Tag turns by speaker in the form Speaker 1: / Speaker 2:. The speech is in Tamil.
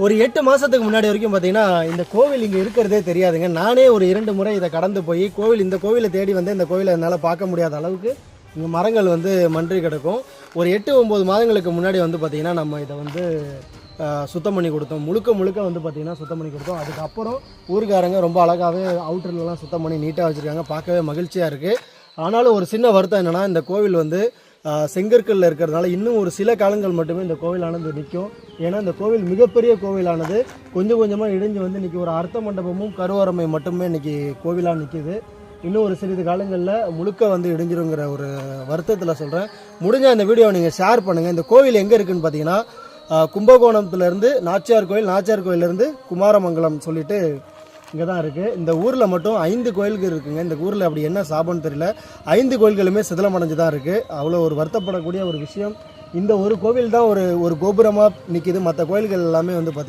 Speaker 1: ஒரு 8 மாதத்துக்கு முன்னாடி வரைக்கும் பார்த்தீங்கன்னா இந்த கோவில் இங்கே இருக்கிறதே தெரியாதுங்க. நானே ஒரு 2 முறை இதை கடந்து போய் இந்த கோவிலை தேடி வந்து இந்த கோவிலை என்னால் பார்க்க முடியாத அளவுக்கு இங்கே மரங்கள் வந்து மன்றி கிடக்கும். ஒரு 8-9 மாதங்களுக்கு முன்னாடி வந்து பார்த்திங்கன்னா நம்ம இதை வந்து சுத்தம் பண்ணி கொடுத்தோம். முழுக்க வந்து பார்த்திங்கன்னா சுத்தம் பண்ணி கொடுத்தோம். அதுக்கப்புறம் ஊருக்காரங்க ரொம்ப அழகாகவே அவுட்டர்லாம் சுத்தம் பண்ணி நீட்டாக வச்சுருக்காங்க. பார்க்கவே மகிழ்ச்சியாக இருக்குது. ஆனாலும் ஒரு சின்ன வருத்தம் என்னென்னா, இந்த கோவில் வந்து செங்கற்களில் இருக்கிறதுனால இன்னும் ஒரு சில காலங்கள் மட்டுமே இந்த கோவிலானது நிற்கும். ஏன்னா இந்த கோவில் மிகப்பெரிய கோவிலானது கொஞ்சம் கொஞ்சமாக இடிஞ்சு வந்து இன்றைக்கி ஒரு அர்த்த மண்டபமும் கருவறைமை மட்டுமே இன்றைக்கி கோவிலாக நிற்கிது. இன்னும் ஒரு சிறிது காலங்களில் முழுக்க வந்து இடிஞ்சிருங்கிற ஒரு வருத்தத்தில் சொல்கிறேன். முடிஞ்ச இந்த வீடியோவை நீங்கள் ஷேர் பண்ணுங்கள். இந்த கோவில் எங்கே இருக்குதுன்னு பார்த்தீங்கன்னா, கும்பகோணத்துலேருந்து நாச்சியார் கோயிலேருந்து குமாரமங்கலம் சொல்லிட்டு இங்கே தான் இருக்குது. இந்த ஊரில் மட்டும் 5 கோயில்கள் இருக்குங்க. இந்த ஊரில் அப்படி என்ன சாபம்னு தெரியல, 5 கோயில்களுமே சிதிலமடைஞ்சு தான் இருக்குது. அவ்வளோ ஒரு வருத்தப்படக்கூடிய ஒரு விஷயம். இந்த ஒரு கோவில் தான் ஒரு கோபுரமாக நிற்கிது. மற்ற கோயில்கள் எல்லாமே வந்து பார்த்திங்கன்னா